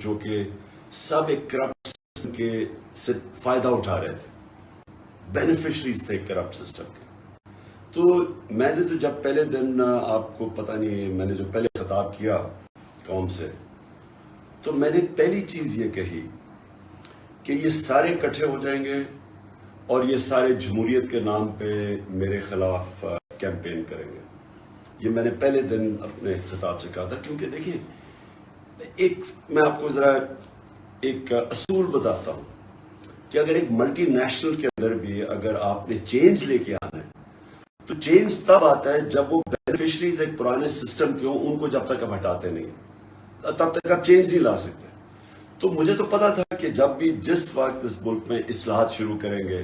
جو کہ سب ایک کرپٹ سسٹم کے سے فائدہ اٹھا رہے تھے، بینیفیشریز تھے کرپٹ سسٹم کے. تو میں نے تو جب پہلے دن، آپ کو پتہ نہیں، میں نے جو پہلے خطاب کیا قوم سے، تو میں نے پہلی چیز یہ کہی کہ یہ سارے اکٹھے ہو جائیں گے اور یہ سارے جمہوریت کے نام پہ میرے خلاف کیمپین کریں گے. یہ میں نے پہلے دن اپنے خطاب سے کہا تھا. کیونکہ دیکھیں، میں آپ کو ذرا ایک اصول بتاتا ہوں کہ اگر ایک ملٹی نیشنل کے اندر بھی اگر آپ نے چینج لے کے آنا ہے تو چینج تب آتا ہے جب وہ بینیفیشریز ایک پرانے سسٹم کے ہوں، ان کو جب تک اب ہٹاتے نہیں ہیں تب تک آپ چینج نہیں لا سکتے. تو مجھے تو پتا تھا کہ جب بھی جس وقت اس ملک میں اصلاحات شروع کریں گے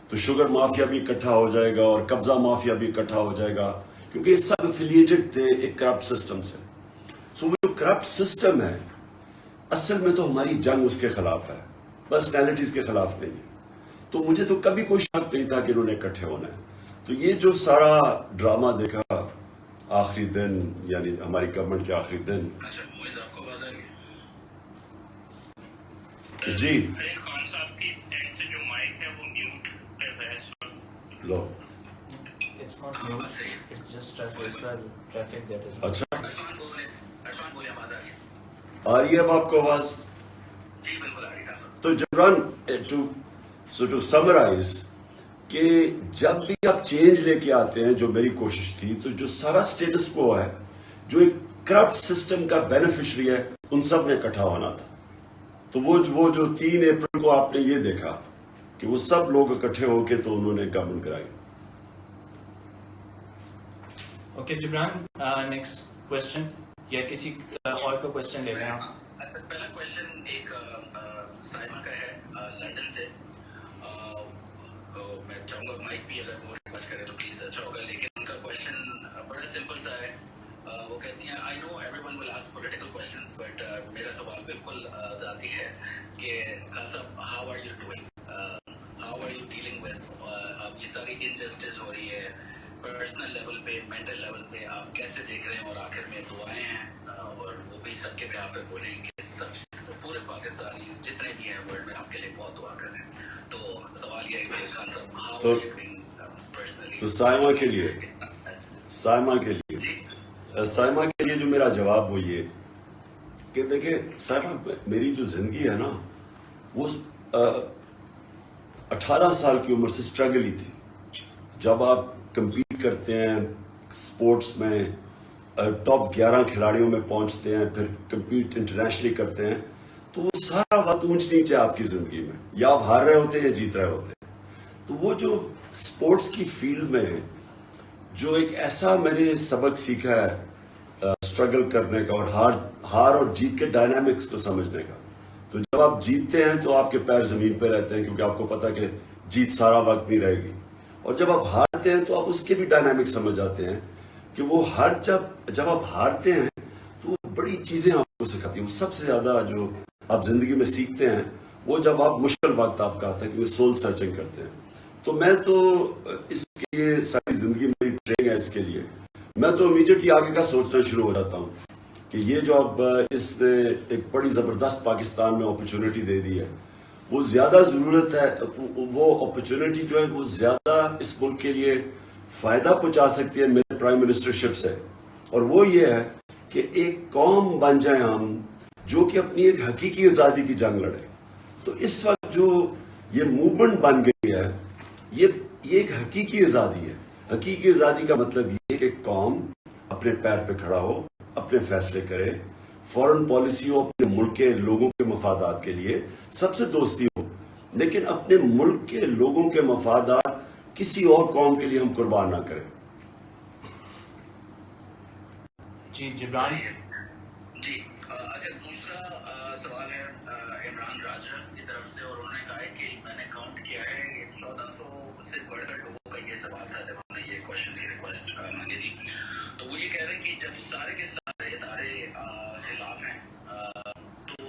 تو شوگر مافیا بھی اکٹھا ہو جائے گا اور قبضہ مافیا بھی اکٹھا ہو جائے گا، کیونکہ یہ سب افیلیٹڈ تھے ایک کرپٹ سسٹم سے. سو وہ جو کرپٹ سسٹم ہے اصل میں تو ہماری جنگ اس کے خلاف ہے، پرسنالٹیز کے خلاف نہیں ہے. تو مجھے تو کبھی کوئی شک نہیں تھا کہ انہوں نے اکٹھے ہونا ہے. تو یہ جو سارا ڈرامہ دیکھا آخری دن، یعنی ہماری گورنمنٹ کے آخری دن. جی خان صاحب کی اینڈ سے جو مائک ہے وہ میوٹ پہ ہے اس وقت. لو It's not mute, it's just traffic, it's the traffic that is. اچھا عرفان بولے، آواز آ رہی ہے؟ آ رہی ہے اب آپ کو آواز؟ جی بالکل آ رہی ہے سر. تو جبران، ٹو سمرائز کہ جب بھی آپ چینج لے کے آتے ہیں، جو میری کوشش تھی، تو جو سارا سٹیٹس کو ہے، جو ایک کرپٹ سسٹم کا بینیفیشری ہے، ان سب نے اکٹھا ہونا تھا. تو وہ جو 3 اپریل کو آپ نے یہ دیکھا کہ وہ سب لوگ اکٹھے ہو کے تو انہوں نے گورنمنٹ کرائی. اوکے جبران، نیکسٹ کوشچن یا کسی اور کا کوشچن لے رہے ہیں آپ؟ پہلا کوشچن ایک سائمہ کا ہے لنڈن سے. میں چاہوں گا مائک بھی اگر وہ ریکویسٹ کرے تو پلیز اچھا ہوگا. لیکن ان کا کوشچن بڑا سمپل سا ہے. وہ کہتی ہیں I know everyone will ask political questions, but میرا سوال بالکل ذاتی ہے کہ خان صاحب، how are you doing, how are you dealing with اب یہ ساری انجسٹس ہو رہی ہے پرسنل لیول پہ، مینٹل لیول پہ، آپ کیسے دیکھ رہے ہیں؟ اور آخر میں دعائیں ہیں اور وہ بھی سب کے بیہاف پہ بول رہے ہیں کہ سب پورے پاکستانی جتنے بھی ہیں ورلڈ میں آپ کے لیے بہت دعا کر رہے ہیں. تو سوال یہ ہے کہ خان صاحب، how are you doing personally? تو سائمہ کے لیے سائمہ کے لیے جو میرا جواب وہ یہ کہ دیکھیں سائمہ، میری جو زندگی ہے نا وہ 18 سال کی عمر سے سٹرگل ہی تھی. جب آپ کمپیٹ کرتے ہیں سپورٹس میں، ٹاپ 11 کھلاڑیوں میں پہنچتے ہیں، پھر کمپیٹ انٹرنیشنلی کرتے ہیں، تو وہ سارا وقت اونچ نیچ ہے آپ کی زندگی میں، یا آپ ہار رہے ہوتے ہیں یا جیت رہے ہوتے ہیں. تو وہ جو سپورٹس کی فیلڈ میں جو ایک ایسا میں نے سبق سیکھا ہے سٹرگل کرنے کا، اور ہار اور جیت کے ڈائنامکس کو سمجھنے کا. تو جب آپ جیتتے ہیں تو آپ کے پیر زمین پہ رہتے ہیں، کیونکہ آپ کو پتا کہ جیت سارا وقت نہیں رہے گی. اور جب آپ ہارتے ہیں تو آپ اس کے بھی ڈائنامکس سمجھ جاتے ہیں کہ وہ جب آپ ہارتے ہیں تو وہ بڑی چیزیں آپ کو سکھاتی ہیں. وہ سب سے زیادہ جو آپ زندگی میں سیکھتے ہیں وہ جب آپ مشکل وقت آپ کا آتا ہے، کیونکہ سول سرچنگ کرتے ہیں. تو میں تو اس کے لیے ساری زندگی میری ٹریننگ ہے اس کے لیے. میں تو امیڈیٹلی آگے کا سوچنا شروع ہو جاتا ہوں کہ یہ جو اب اس نے ایک بڑی زبردست پاکستان میں اپرچونٹی دے دی ہے، وہ زیادہ ضرورت ہے، وہ اپرچونٹی جو ہے وہ زیادہ اس ملک کے لیے فائدہ پہنچا سکتی ہے میرے پرائم منسٹرشپ سے. اور وہ یہ ہے کہ ایک قوم بن جائیں ہم جو کہ اپنی ایک حقیقی آزادی کی جنگ لڑے. تو اس وقت جو یہ موومنٹ بن گئی ہے، یہ ایک حقیقی آزادی ہے. حقیقی آزادی کا مطلب یہ ہے کہ قوم اپنے پیر پہ کھڑا ہو، اپنے فیصلے کرے، فورن پالیسی ہو اپنے ملک کے لوگوں کے مفادات کے لیے، سب سے دوستی ہو، لیکن اپنے ملک کے لوگوں کے مفادات کسی اور قوم کے لیے ہم قربان نہ کریں. جی جبران. جی اچھا، دوسرا سوال ہے عمران راجہ کی طرف سے، اور انہوں نے کہا ہے کہ میں نے کاؤنٹ کیا ہے 1400 سے بڑھ کر لوگوں کا یہ سوال تھا جب ہم نے یہ کوشچن کی ریکویسٹ مانگی تھی. تو وہ یہ کہہ رہے ہیں کہ جب سارے کے سارے ادارے خلاف ہیں تو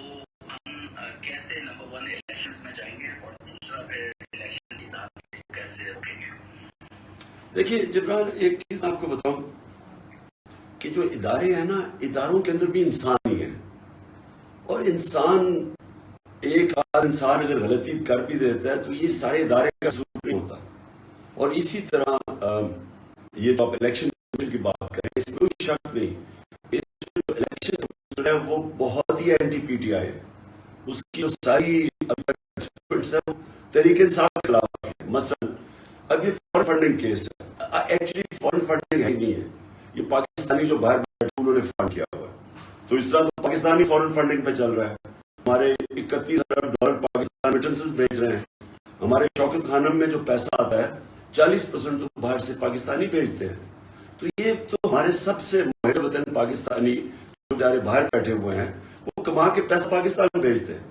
ہم کیسے نمبر 1 الیکشنز میں جائیں گے، اور دوسرا پھر الیکشن کی کیسے روکیں گے؟ دیکھیے جبران، ایک چیز آپ کو بتاؤں کہ جو ادارے ہیں نا، اداروں کے اندر بھی انسان ہی ہیں، اور ایک آدھ انسان اگر غلطی کر بھی دیتا ہے تو یہ سارے ادارے کا قصور نہیں ہوتا. اور اسی طرح یہ جو آپ الیکشن کی بات کریں اس میں کوئی شک نہیں, الیکشن ہے وہ بہت ہی اینٹی پی ٹی آئی ہے. اس کی جو ساری تحریک انصاف کے خلاف ہے. مثلا اب یہ فارن فنڈنگ کیس ہے, ایکچولی فارن فنڈنگ ہے ہی نہیں ہے, یہ پاکستانی جو باہر بیٹھے انہوں نے فنڈ کیا ہوا ہے. تو اس طرح تو پاکستانی فارن فنڈنگ پہ چل رہا ہے. ہمارے 31 ارب ڈالر پاکستان ریمیٹنسز بھیج رہے ہیں. ہمارے شوکت خانم میں جو پیسہ آتا ہے 40% تو باہر سے پاکستانی بھیجتے ہیں. تو یہ تو ہمارے سب سے محب وطن پاکستانی جو بیچارے باہر بیٹھے ہوئے ہیں وہ کما کے پیسہ پاکستان میں بھیجتے ہیں.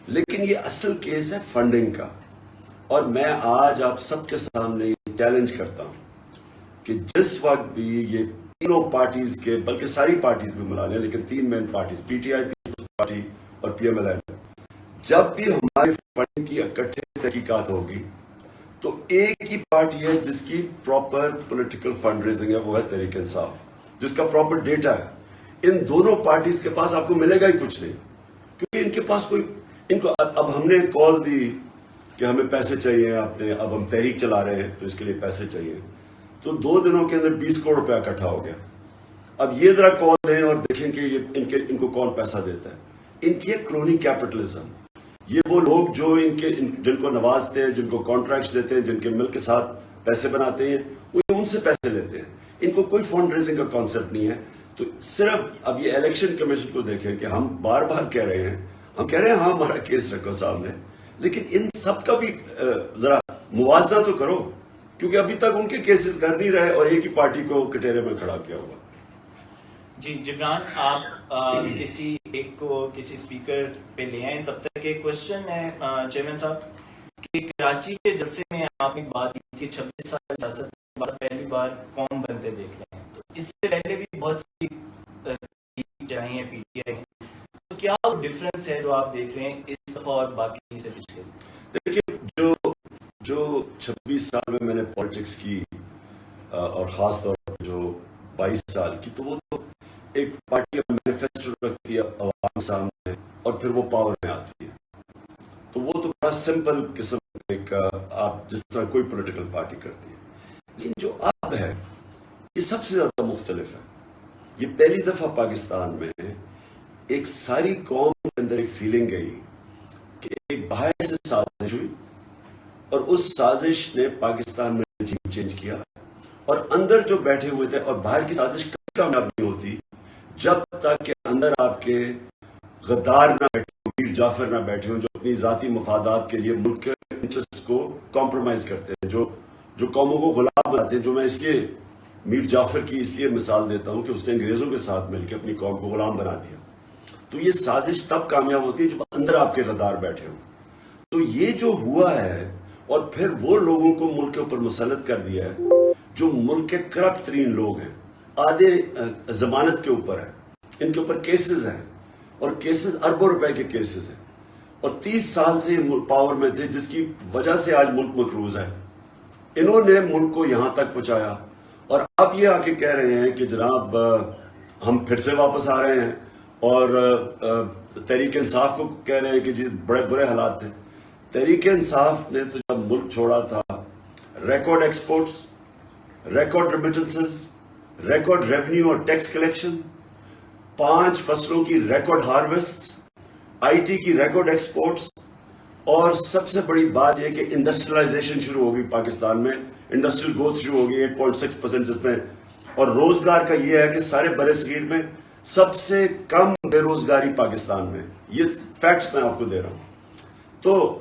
لیکن یہ اصل کیس ہے فنڈنگ کا. اور میں آج آپ سب کے سامنے یہ چیلنج کرتا ہوں کہ جس وقت بھی یہ تینوں پارٹیز کے, بلکہ ساری پارٹیز میں ملا لیں لیکن 3 main parties P T I, Peoples Party اور پی ایم ایل این, جب بھی ہمارے فنڈنگ کی اکٹھے تحقیقات ہوگی تو ایک ہی پارٹی ہے جس کی پراپر پولیٹیکل فنڈ ریزنگ ہے, وہ ہے تحریک انصاف, جس کا پراپر ڈیٹا ہے. ان دونوں پارٹیز کے پاس آپ کو ملے گا ہی کچھ نہیں, کیونکہ ان کے پاس ان کو اب ہم نے کال دی کہ ہمیں پیسے چاہیے, اب ہم تحریک چلا رہے ہیں تو اس کے لیے پیسے چاہیے, تو 2 دنوں کے اندر 20 کروڑ روپیہ اکٹھا ہو گیا. اب یہ ذرا کال دیں اور دیکھیں کہ ان کو کون پیسہ دیتا ہے. ان کی ایک کرونی کیپٹلزم, یہ وہ لوگ جو جن کو نوازتے ہیں, جن کو کانٹریکٹس دیتے ہیں, جن کے ملک کے ساتھ پیسے بناتے ہیں, وہ ان سے پیسے لیتے ہیں. ان کو کوئی فنڈ ریزنگ کا کانسیپٹ نہیں ہے. تو صرف اب یہ الیکشن کمیشن کو دیکھیں کہ ہم بار بار کہہ رہے ہیں ہاں ہمارا کیس رکھو سامنے, لیکن ان سب کا بھی ذرا موازنہ تو کرو, کیونکہ ابھی تک ان کے کیسز کر نہیں رہے اور ایک ہی پارٹی کو کٹہرے میں کھڑا کیا ہوا. جی جبران, آپ کسی ایک کو کسی اسپیکر پہ لے آئیں. تب تک ایک کوشچن ہے چیئرمین صاحب کہ کراچی کے جلسے میں آپ نے بات کی تھی 26 سال سیاست کے بعد پہلی بار قوم بنتے دیکھ رہے ہیں, تو اس سے پہلے بھی بہت سی چلائی ہیں پی ٹی آئی ہیں, تو کیا وہ ڈفرینس ہے جو آپ دیکھ رہے ہیں اس دفعہ اور باقی سے پچھلے؟ دیکھیے جو 26 سال میں نے پالیٹکس کی اور خاص طور پر جو 22 سال کی, تو وہ تو ایک پارٹی کا مینیفیسٹو رکھتی ہے عوام سامنے اور پھر وہ پاور میں آتی ہے. تو وہ تو بڑا سمپل قسم کا آپ جس طرح کوئی پولیٹیکل پارٹی کرتی ہے. لیکن جو اب ہے یہ سب سے زیادہ مختلف ہے. یہ پہلی دفعہ پاکستان میں ایک ساری قوم کے اندر ایک فیلنگ گئی کہ ایک باہر سے سازش ہوئی اور اس سازش نے پاکستان میں رجیم چینج کیا, اور اندر جو بیٹھے ہوئے تھے, اور باہر کی سازش کبھی کامیاب نہیں ہوتی جب تک کہ اندر آپ کے غدار نہ بیٹھے ہوں, میر جعفر نہ بیٹھے ہوں, جو اپنی ذاتی مفادات کے لیے ملک کے انٹرسٹ کو کمپرومائز کرتے ہیں, جو قوموں کو غلام بناتے ہیں. جو میں اس لیے میر جعفر کی اس لیے مثال دیتا ہوں کہ اس نے انگریزوں کے ساتھ مل کے اپنی قوم کو غلام بنا دیا. تو یہ سازش تب کامیاب ہوتی ہے جب اندر آپ کے غدار بیٹھے ہوں. تو یہ جو ہوا ہے, اور پھر وہ لوگوں کو ملک کے اوپر مسلط کر دیا ہے جو ملک کے کرپٹ ترین لوگ ہیں, آدھے ضمانت کے اوپر ہیں, ان کے اوپر کیسز ہیں, اور کیسز اربوں روپے کے کیسز ہیں, اور 30 سال سے پاور میں تھے, جس کی وجہ سے آج ملک مقروض ہے. انہوں نے ملک کو یہاں تک پہنچایا, اور اب یہ آ کے کہہ رہے ہیں کہ جناب ہم پھر سے واپس آ رہے ہیں, اور تحریک انصاف کو کہہ رہے ہیں کہ جی بڑے برے حالات تھے. تحریک انصاف نے تو جب ملک چھوڑا تھا, record exports, record remittances, record revenue اور ٹیکس کلیکشن, 5 فصلوں کی ریکارڈ ہارویسٹ, آئی ٹی کی ریکارڈ ایکسپورٹس, اور سب سے بڑی بات یہ کہ انڈسٹریلائزیشن شروع ہوگی پاکستان میں, انڈسٹریل گروتھ شروع ہوگی 8.6%, جس میں, اور روزگار کا یہ ہے کہ سارے بر صغیر میں سب سے کم بے روزگاری پاکستان میں. یہ فیکٹس میں آپ کو دے رہا ہوں. تو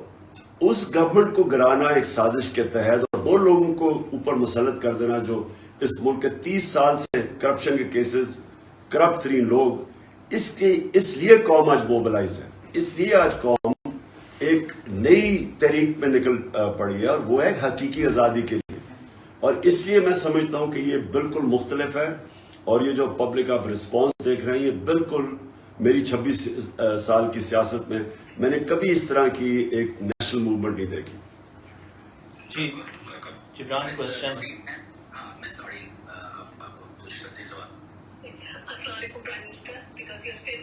اس گورنمنٹ کو گرانا ایک سازش کے تحت, اور وہ لوگوں کو اوپر مسلط کر دینا جو اس ملک کے 30 سال سے کرپشن کے کیسز, کرپٹ ترین لوگ, اس لیے قوم آج موبلائز ہے. اس لیے آج قوم ایک نئی تحریک میں نکل پڑی ہے, اور وہ ہے حقیقی آزادی کے لیے. اور اس لیے میں سمجھتا ہوں کہ یہ بالکل مختلف ہے, اور یہ جو پبلک آپ رسپانس دیکھ رہے ہیں یہ بالکل میری 26 سال کی سیاست میں نے کبھی اس طرح کی ایک نیشنل موومنٹ نہیں دیکھی. جی جبران کوشچن. السلام علیکم prime minister, because you still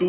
2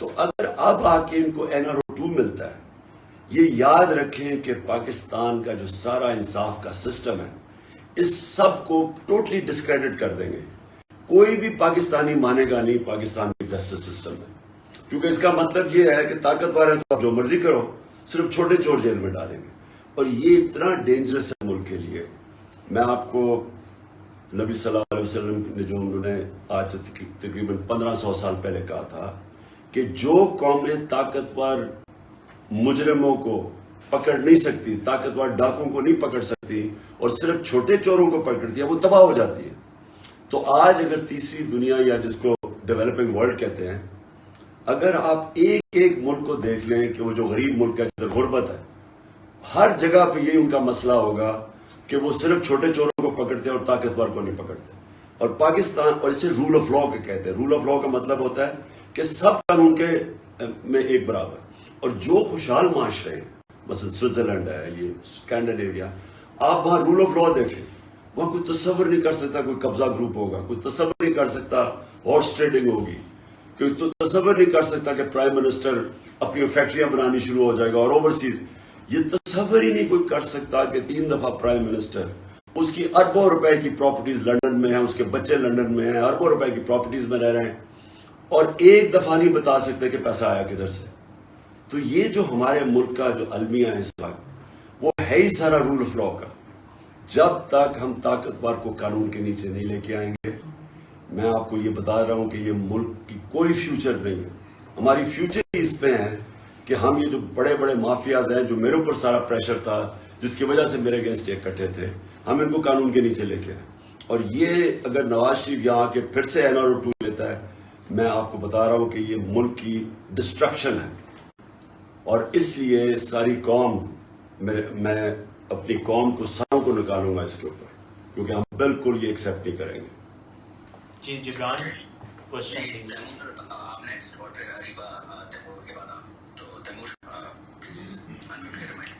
تو اگر اب آ کے ان کو NRO2 ملتا ہے، یہ یاد رکھیں کہ پاکستان کا جو سارا انصاف کا سسٹم ہے اس سب کو ٹوٹلی ڈسکریڈٹ کر دیں گے. کوئی بھی پاکستانی مانے گا نہیں پاکستان کے جسٹس سسٹم میں، کیونکہ اس کا مطلب یہ ہے کہ طاقتور ہے تو آپ جو مرضی کرو، صرف چھوٹے چور جیل میں ڈالیں گے. اور یہ اتنا ڈینجرس ہے ملک کے لیے. میں آپ کو نبی صلی اللہ علیہ وسلم نے جو انہوں نے آج سے تقریباً 1500 سال پہلے کہا تھا کہ جو قومیں طاقتور مجرموں کو پکڑ نہیں سکتی، طاقتور ڈاکوں کو نہیں پکڑ سکتی اور صرف چھوٹے چوروں کو پکڑتی ہے، وہ تباہ ہو جاتی ہے. تو آج اگر تیسری دنیا یا جس کو ڈیولپنگ ورلڈ کہتے ہیں، اگر آپ ایک ایک ملک کو دیکھ لیں کہ وہ جو غریب ملک ہے جدھر غربت ہے، ہر جگہ پہ یہی ان کا مسئلہ ہوگا کہ وہ صرف چھوٹے چوروں کو پکڑتے ہیں اور طاقتور کو نہیں پکڑتے. اور پاکستان، اور اسے رول آف لا کے کہتے ہیں. رول آف لا کا مطلب ہوتا ہے کہ سب قانون کے میں ایک برابر. اور جو خوشحال معاشرے ہیں، مثلا سوئٹزرلینڈ ہے، یہ اسکینڈینیویا، آپ وہاں رول آف لا دیکھیں، وہاں کوئی تصور نہیں کر سکتا کوئی قبضہ گروپ ہوگا، کوئی تصور نہیں کر سکتا ہارس ٹریڈنگ ہوگی، کوئی تصور نہیں کر سکتا کہ پرائم منسٹر اپنی فیکٹریاں بنانی شروع ہو جائے گا. اور اوورسیز یہ تصور ہی نہیں کوئی کر سکتا کہ 3 دفعہ پرائم منسٹر، اس کی اربوں روپے کی پراپرٹیز لنڈن میں ہیں، اس کے بچے لنڈن میں ہیں، اربوں روپے کی پراپرٹیز میں رہ رہے ہیں، اور ایک دفعہ نہیں بتا سکتے کہ پیسہ آیا کدھر سے. تو یہ جو ہمارے ملک کا جو المیہ ہے اس وقت، وہ ہے ہی سارا رول آف لا کا. جب تک ہم طاقتور کو قانون کے نیچے نہیں لے کے آئیں گے، میں آپ کو یہ بتا رہا ہوں کہ یہ ملک کی کوئی فیوچر نہیں ہے. ہماری فیوچر ہی اس میں ہے کہ ہم یہ جو بڑے بڑے مافیاز ہیں، جو میرے اوپر سارا پریشر تھا جس کی وجہ سے میرے اگینسٹ اکٹھے تھے، ہم ان کو قانون کے نیچے لے کے آئیں. اور یہ اگر نواز شریف یہاں آ کے پھر سے NRO2 لیتا ہے، میں آپ کو بتا رہا ہوں کہ یہ ملک کی ڈسٹرکشن ہے. اور اس لیے ساری قوم، میں اپنی قوم کو سروں کو نکالوں گا اس کے اوپر، کیونکہ ہم بالکل یہ ایکسیپٹ نہیں کریں گے. جی جبران، کوشچن پلیز. آپ نیکسٹ اور پھر ریبا تیمور کے بعد آپ. تو تیمور پلیز انمیوٹ کریں مائک.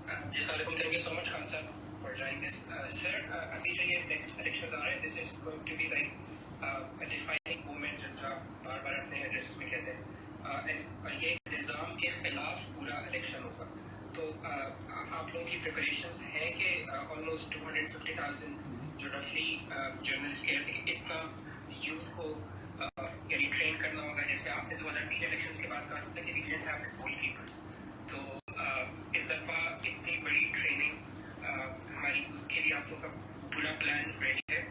السلام علیکم. تھینک یو سو مچ خان صاحب فار جوائننگ دس. سر ابھی جو یہ نیکسٹ الیکشنز آ رہے ہیں، this is going to be like defining moment, جیسا آپ بار بار اپنے ایڈریسز میں کہتے ہیں. یہ نظام کے خلاف پورا الیکشن ہوگا. تو آپ لوگوں کی پریپریشنز ہیں کہ آلموسٹ 250,000 جو رفلی جرنلسٹ کہہ رہے تھے کہ اتنا یوتھ کو یعنی ٹرین کرنا ہوگا، جیسے آپ نے 2003 الیکشنز کے بعد کہا تھا کہ we don't have goalkeepers. تو اس دفعہ اتنی بڑی ٹریننگ ہماری یوتھ کے لیے آپ لوگوں کا پورا پلان ریڈی ہے؟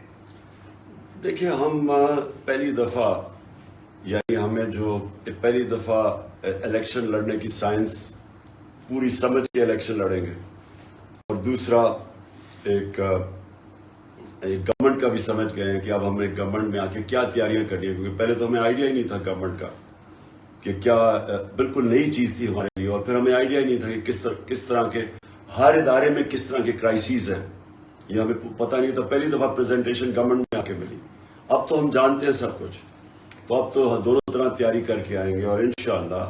دیکھیں، ہم پہلی دفعہ، یعنی ہمیں جو پہلی دفعہ الیکشن لڑنے کی سائنس پوری سمجھ کے الیکشن لڑیں گے. اور دوسرا ایک گورنمنٹ کا بھی سمجھ گئے ہیں کہ اب ہمیں گورنمنٹ میں آ کے کیا تیاریاں کرنی ہیں، کیونکہ پہلے تو ہمیں آئیڈیا ہی نہیں تھا گورنمنٹ کا کہ کیا، بالکل نئی چیز تھی ہمارے لیے. اور پھر ہمیں آئیڈیا ہی نہیں تھا کہ کس طرح کے ہر ادارے میں کس طرح کے کرائسیز ہیں، یہ ہمیں پتہ نہیں تھا. پہلی دفعہ پریزنٹیشن گورنمنٹ میں آ کے ملی. اب تو ہم جانتے ہیں سب کچھ، تو اب تو دونوں طرح تیاری کر کے آئیں گے. اور انشاءاللہ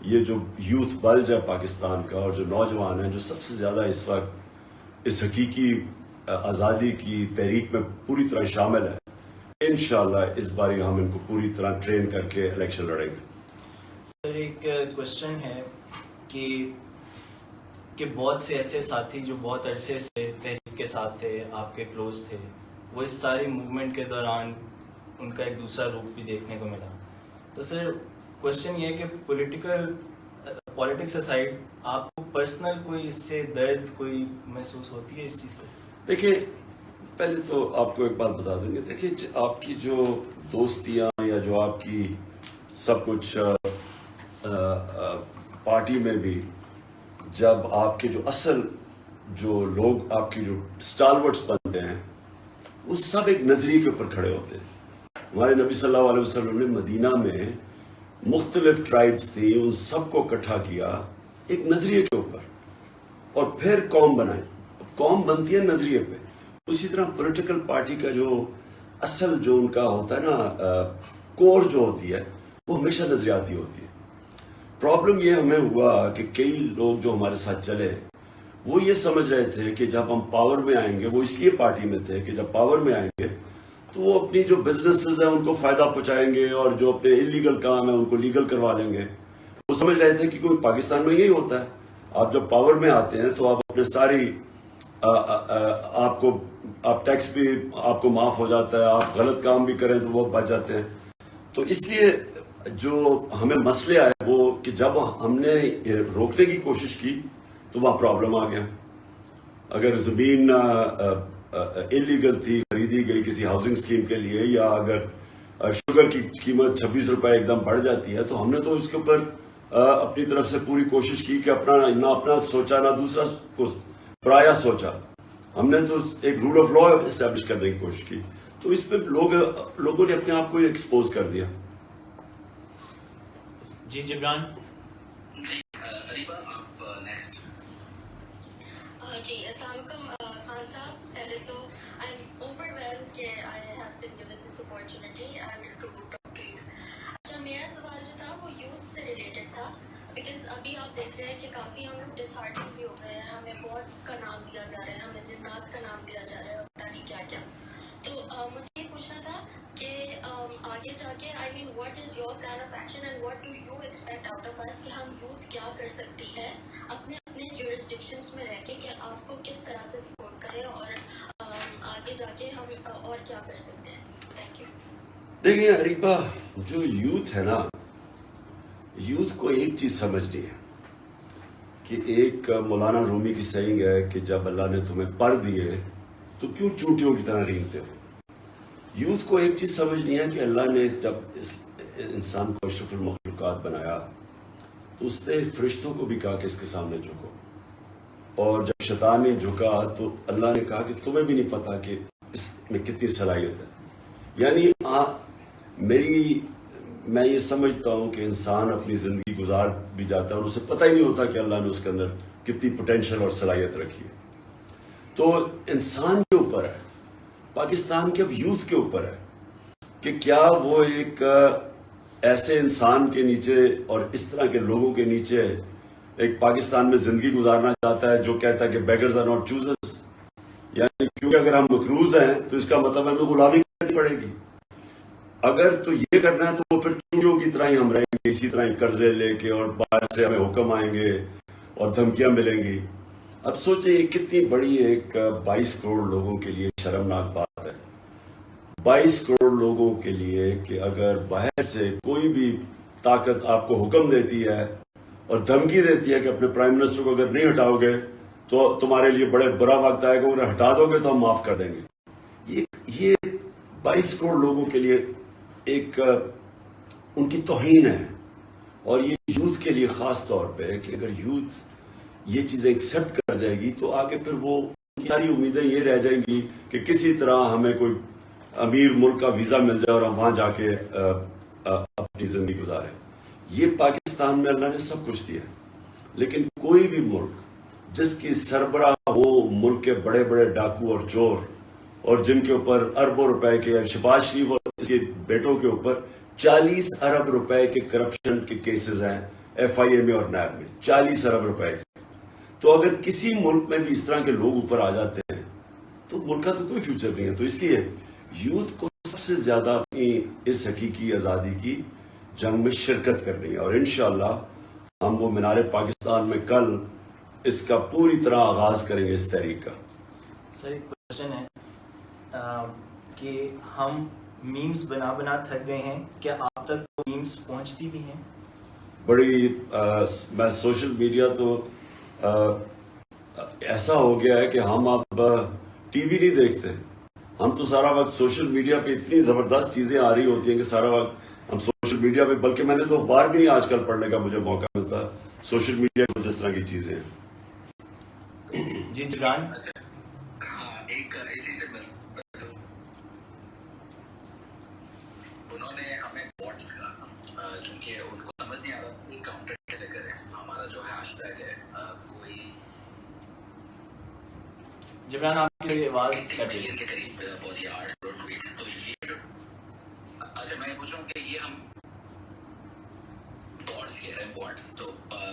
یہ جو یوتھ بلج ہے پاکستان کا، اور جو نوجوان ہیں جو سب سے زیادہ اس وقت اس حقیقی آزادی کی تحریک میں پوری طرح شامل ہے، انشاءاللہ اس باری ہم ان کو پوری طرح ٹرین کر کے الیکشن لڑیں گے. سر ایک کوشچن ہے کہ بہت سے ایسے ساتھی جو بہت عرصے سے تحریک کے ساتھ تھے، آپ کے کلوز تھے، وہ اس ساری موومنٹ کے دوران ان کا ایک دوسرا روپ بھی دیکھنے کو ملا. تو سر کوشچن یہ ہے کہ پولیٹکس اسائڈ آپ کو پرسنل کوئی اس سے درد کوئی محسوس ہوتی ہے اس چیز سے؟ دیکھیں، پہلے تو آپ کو ایک بات بتا دیں گے. دیکھیں، آپ کی جو دوستیاں یا جو آپ کی سب کچھ پارٹی میں بھی، جب آپ کے جو اصل جو لوگ آپ کی جو اسٹالورٹس بنتے ہیں، وہ سب ایک نظریے کے اوپر کھڑے ہوتے ہیں. ہمارے نبی صلی اللہ علیہ وسلم نے مدینہ میں مختلف ٹرائبس تھی، ان سب کو اکٹھا کیا ایک نظریے کے اوپر، اور پھر قوم بنائی. قوم بنتی ہے نظریے پہ. اسی طرح پولیٹیکل پارٹی کا جو اصل جو ان کا ہوتا ہے نا، کور جو ہوتی ہے، وہ ہمیشہ نظریاتی ہوتی ہے. پرابلم یہ ہمیں ہوا کہ کئی لوگ جو ہمارے ساتھ چلے، وہ یہ سمجھ رہے تھے کہ جب ہم پاور میں آئیں گے، وہ اس لیے پارٹی میں تھے کہ جب پاور میں آئیں گے تو وہ اپنی جو بزنسز ہیں ان کو فائدہ پہنچائیں گے اور جو اپنے انلیگل کام ہیں ان کو لیگل کروا لیں گے. وہ سمجھ رہے تھے کہ کوئی پاکستان میں یہی ہوتا ہے, آپ جب پاور میں آتے ہیں تو آپ اپنے ساری آپ ٹیکس بھی آپ کو معاف ہو جاتا ہے, آپ غلط کام بھی کریں تو وہ بچ جاتے ہیں. تو اس لیے جو ہمیں مسئلے آئے وہ کہ جب ہم نے روکنے کی کوشش کی تو وہاں پرابلم آ گیا. اگر زمین انلیگل تھی, خریدی گئی کسی ہاؤسنگ اسکیم کے لیے, یا اگر شوگر کی قیمت 26 روپے ایک دم بڑھ جاتی ہے, تو ہم نے تو اس کے اوپر اپنی طرف سے پوری کوشش کی کہ نہ اپنا سوچا نہ دوسرا پرایا سوچا. ہم نے تو ایک رول آف لا اسٹیبلش کرنے کی کوشش کی. تو اس میں لوگوں نے اپنے آپ کو ایکسپوز کر دیا. جی جبران. جی اریبہ آپ نیکسٹ. جی السلام علیکم خان صاحب. پہلے تو آئی ایم اوورویلمڈ کہ I have been given this opportunity and to talk to you. اچھا, میرا سوال جو تھا وہ یوتھ سے ریلیٹڈ تھا, بیکاز ابھی آپ دیکھ رہے ہیں کہ کافی ہم لوگ ڈس ہارٹنگ بھی ہو گئے ہیں. ہمیں باٹس کا نام دیا جا رہا ہے, ہمیں جنات کا نام دیا جا رہا ہے, اور پتہ نہیں کیا کیا. تو مجھے یہ پوچھنا تھا کہ آگے جا کے I mean what is your plan of action and what do you expect out of this کہ ہم یوتھ کیا کر سکتی ہے اپنے جورسڈکشنس میں رہ کے, کہ آپ کو کس طرح سے سپورٹ کریں, اور آگے جا کے ہم اور کیا کر سکتے ہیں. Thank you. دیکھیں اریبہ, جو یوتھ ہے نا, یوتھ کو ایک چیز سمجھنی ہے کہ ایک مولانا رومی کی سینگ ہے کہ جب اللہ نے تمہیں پر دیے تو کیوں چونٹیوں کی طرح رینگتے ہو. یوتھ کو ایک چیز سمجھنی ہے کہ اللہ نے جب اس انسان کو اشرف المخلوقات بنایا تو اس نے فرشتوں کو بھی کہا کہ اس کے سامنے جھکو, اور جب شیطان نے جھکا تو اللہ نے کہا کہ تمہیں بھی نہیں پتا کہ اس میں کتنی صلاحیت ہے. یعنی میں یہ سمجھتا ہوں کہ انسان اپنی زندگی گزار بھی جاتا ہے اور اسے پتہ ہی نہیں ہوتا کہ اللہ نے اس کے اندر کتنی پوٹینشل اور صلاحیت رکھی ہے. تو انسان کے اوپر ہے, پاکستان کے اب یوتھ کے اوپر ہے کہ کیا وہ ایک ایسے انسان کے نیچے اور اس طرح کے لوگوں کے نیچے ایک پاکستان میں زندگی گزارنا چاہتا ہے جو کہتا ہے کہ بیگرز آر ناٹ چوزرز. یعنی کیونکہ اگر ہم مقروض ہیں تو اس کا مطلب ہمیں غلامی کرنی پڑے گی. اگر تو یہ کرنا ہے تو وہ پھر چوریوں کی طرح ہی ہم رہیں گے, اسی طرح ہی قرضے لے کے, اور باہر سے ہمیں حکم آئیں گے اور دھمکیاں ملیں گی. اب سوچیں یہ کتنی بڑی ایک 22 کروڑ لوگوں کے لیے شرمناک بات ہے. 22 کروڑ لوگوں کے لیے کہ اگر باہر سے کوئی بھی طاقت آپ کو حکم دیتی ہے اور دھمکی دیتی ہے کہ اپنے پرائم منسٹر کو اگر نہیں ہٹاؤ گے تو تمہارے لیے بڑے برا وقت آئے گا, انہیں ہٹا دو گے تو ہم معاف کر دیں گے. یہ 22 کروڑ لوگوں کے لیے ایک ان کی توہین ہے. اور یہ یوتھ کے لیے خاص طور پہ کہ اگر یوتھ یہ چیزیں ایکسیپٹ کر جائے گی تو آگے پھر وہ ساری امیدیں یہ رہ جائیں گی کہ کسی طرح ہمیں کوئی امیر ملک کا ویزا مل جائے اور ہم وہاں جا کے اپنی زندگی گزاریں. یہ پاکستان میں اللہ نے سب کچھ دیا, لیکن کوئی بھی ملک جس کی سربراہ ہو ملک کے بڑے بڑے ڈاکو اور چور, اور جن کے اوپر اربوں روپے کے, شہباز شریف اور اس کے بیٹوں کے اوپر 40 ارب روپے کے کرپشن کے کیسز ہیں FIA میں اور نیب میں, 40 ارب روپے کے. تو اگر کسی ملک میں بھی اس طرح کے لوگ اوپر آ جاتے ہیں تو ملک کا تو کوئی فیوچر نہیں ہے. تو اس لیے یوتھ کو سب سے زیادہ اپنی اس حقیقی آزادی کی جنگ میں شرکت کرنی ہے, اور انشاءاللہ ہم وہ مینار پاکستان میں کل اس کا پوری طرح آغاز کریں گے اس تحریک کا. سر ایک کوشچن ہے کہ ہم میمز بنا تھک گئے ہیں, کیا آپ تک وہ میمز پہنچتی بھی ہیں؟ بڑی میں سوشل میڈیا تو ایسا ہو گیا ہے کہ ہم اب ٹی وی نہیں دیکھتے, ہم تو سارا وقت سوشل میڈیا پہ اتنی زبردست چیزیں آ رہی ہوتی ہیں کہ سارا وقت ہم سوشل میڈیا پہ, بلکہ میں نے تو اخبار بھی نہیں آج کل پڑھنے کا مجھے موقع ملتا, سوشل میڈیا پہ جس طرح کی چیزیں ہیں. جی جبران. ہاں, ایک اسی سے انہوں نے ہمیں باٹس کا, کیونکہ ان کو سمجھ نہیں آ رہا کوئی کاؤنٹر کیسے کرے. ہمارا جو ہیش ٹیگ ہے کوئی جبران آپ کی آواز ملین کے قریب بہت ہی 8 کروڑ ٹویٹس. تو یہ اچھا میں پوچھ رہا ہوں کہ یہ ہم باٹس کہہ رہے ہیں, باٹس, تو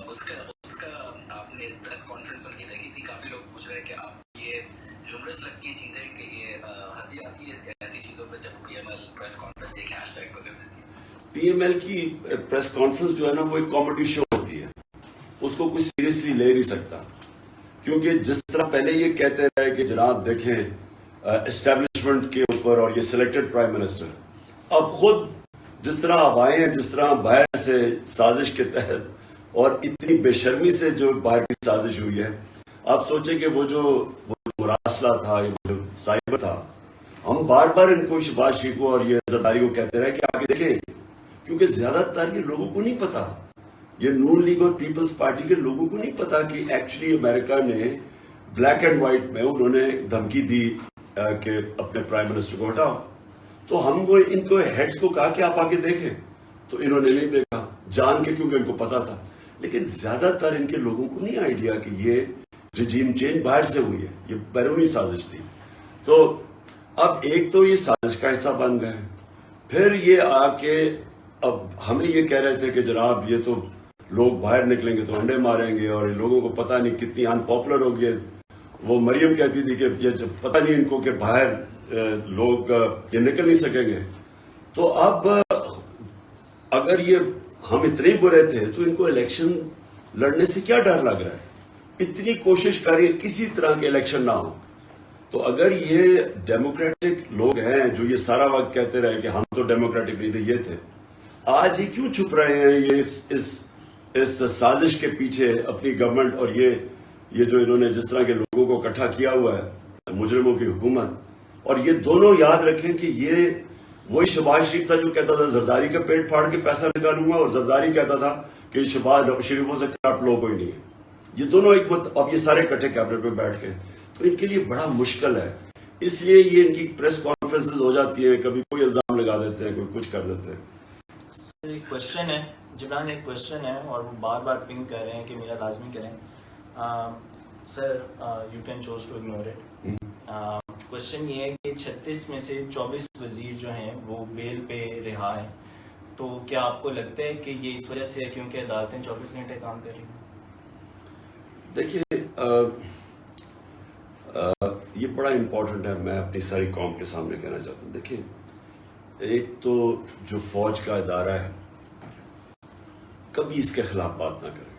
اس کا آپ نے پریس کانفرنس ان کی دیکھی تھی, کافی لوگ پوچھ رہے ہیں کہ آپ یہ ہیومرس لگتی ہے چیزیں کہ یہ ہنسی آتی ہے ایسی چیزوں پہ جب پی ایم ایل کی پریس کانفرنس جو ہے نا وہ ایک کامیڈی شو ہوتی ہے, اس کو کوئی سیریسلی لے نہیں سکتا, کیونکہ جس طرح پہلے یہ کہتے رہے کہ جناب دیکھیں اسٹیبلشمنٹ کے اوپر اور یہ سلیکٹڈ پرائم منسٹر, اب خود جس طرح آپ آئے ہیں, جس طرح باہر سے سازش کے تحت اور اتنی بے شرمی سے جو باہر کی سازش ہوئی ہے, آپ سوچیں کہ وہ جو مراسلہ تھا, یہ جو سائبر تھا, ہم بار بار ان کو شہباز شریف کو اور یہ زرداری کو کہتے رہے کہ آگے دیکھیں, کیونکہ زیادہ تر یہ لوگوں کو نہیں پتا, یہ نون لیگ اور پیپلز پارٹی کے لوگوں کو نہیں پتا کہ ایکچولی امریکہ نے بلیک اینڈ وائٹ میں انہوں نے دھمکی دی کہ اپنے پرائم منسٹر کو ہٹاؤ. تو ہم وہ ان کو ہیڈز کو کہا کہ آپ آگے دیکھیں, تو انہوں نے نہیں دیکھا جان کے, کیونکہ ان کو پتا تھا. لیکن زیادہ تر ان کے لوگوں کو نہیں آئیڈیا کہ یہ رجیم چینج باہر سے ہوئی ہے, یہ بیرونی سازش تھی. تو اب ایک تو یہ سازش کا حصہ بن گئے, پھر یہ آ کے اب ہمیں یہ کہہ رہے تھے کہ جناب یہ تو لوگ باہر نکلیں گے تو انڈے ماریں گے, اور لوگوں کو پتہ نہیں کتنی ان پاپولر ہو گئی. وہ مریم کہتی تھی کہ یہ پتہ نہیں ان کو کہ باہر لوگ یہ نکل نہیں سکیں گے. تو اب اگر یہ ہم اتنے برے تھے تو ان کو الیکشن لڑنے سے کیا ڈر لگ رہا ہے؟ اتنی کوشش کریے کسی طرح کے الیکشن نہ ہو. تو اگر یہ ڈیموکریٹک لوگ ہیں جو یہ سارا وقت کہتے رہے کہ ہم تو ڈیموکریٹک نہیں تھے, یہ تھے, آج یہ کیوں چھپ رہے ہیں یہ اس سازش کے پیچھے اپنی گورنمنٹ اور یہ جو انہوں نے جس طرح کے لوگوں کو اکٹھا کیا ہوا ہے مجرموں کی حکومت. اور یہ دونوں یاد رکھیں کہ یہ وہی شہباز شریف تھا جو کہتا تھا زرداری کا پیٹ پھاڑ کے پیسہ نکالوں گا, اور زرداری کہتا تھا کہ شہباز شریفوں سے کرپٹ لوگ کوئی نہیں ہے. یہ دونوں ایک اب یہ سارے کٹھے کیبنٹ پہ بیٹھ کے, تو ان کے لیے بڑا مشکل ہے. اس لیے یہ ان کی پریس کانفرنسز ہو جاتی ہیں, کبھی کوئی الزام لگا دیتے ہیں, کوئی کچھ کر دیتے ہیں. ایک کوشچن ہے جبران, ایک کوشچن ہے اور وہ بار بار پنگ کر رہے ہیں کہ میرا لازمی کریں. Sir you can choose to ignore it. Question یہ ہے کہ 36 میں سے 24 وزیر جو ہیں وہ بیل پہ رہا ہیں, تو کیا آپ کو لگتا ہے کہ یہ اس وجہ سے ہے کیونکہ عدالتیں 24 گھنٹے کام کر رہی ہیں؟ دیکھیے یہ بڑا امپورٹنٹ ہے, میں اپنی ساری قوم کے سامنے کہنا چاہتا ہوں. دیکھیے ایک تو جو فوج کا ادارہ ہے کبھی اس کے خلاف بات نہ کرے,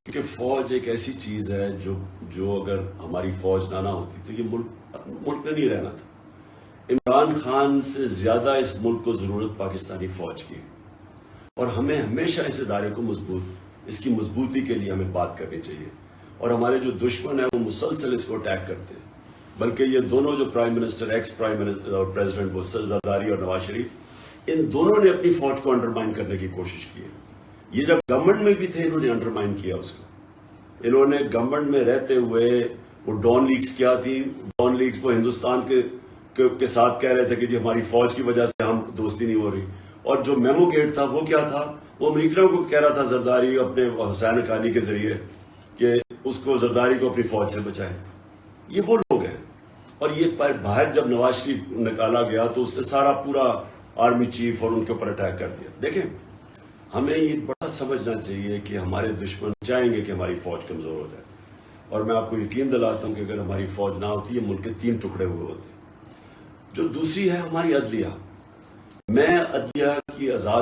کیونکہ فوج ایک ایسی چیز ہے جو اگر ہماری فوج نہ ہوتی تو یہ ملک میں نہیں رہنا تھا. عمران خان سے زیادہ اس ملک کو ضرورت پاکستانی فوج کی ہے, اور ہمیں ہمیشہ اس ادارے کو اس کی مضبوطی کے لیے ہمیں بات کرنی چاہیے. اور ہمارے جو دشمن ہیں وہ مسلسل اس کو اٹیک کرتے ہیں, بلکہ یہ دونوں جو prime minister, ex prime minister اور پریزیڈنٹ وہ زرداری اور نواز شریف, ان دونوں نے اپنی فوج کو انڈرمائن کرنے کی کوشش کی ہے. یہ جب گورنمنٹ میں بھی تھے انہوں نے انڈرمائن کیا اس کو. انہوں نے گورنمنٹ میں رہتے ہوئے وہ ڈان لیگز کیا تھی, ڈان لیگز وہ ہندوستان کے ساتھ کہہ رہے تھے کہ جی ہماری فوج کی وجہ سے ہم دوستی نہیں ہو رہی. اور جو میمو گیٹ تھا وہ کیا تھا, وہ امریکہ کو کہہ رہا تھا زرداری اپنے حسین حقانی کے ذریعے کہ اس کو زرداری کو اپنی فوج سے بچائے. یہ وہ لوگ ہیں. اور یہ باہر جب نواز شریف نکالا گیا تو اس نے سارا پورا آرمی چیف اور ان کے اوپر اٹیک کر دیا. دیکھیں ہمیں یہ بڑا سمجھنا چاہیے کہ ہمارے دشمن چاہیں گے کہ ہماری فوج کمزور ہو جائے, اور میں آپ کو یقین دلاتا ہوں کہ اگر ہماری فوج نہ ہوتی یہ ملک کے 3 ٹکڑے ہوئے ہوتے. جو دوسری ہے ہماری عدلیہ, میں عدلیہ کی آزاد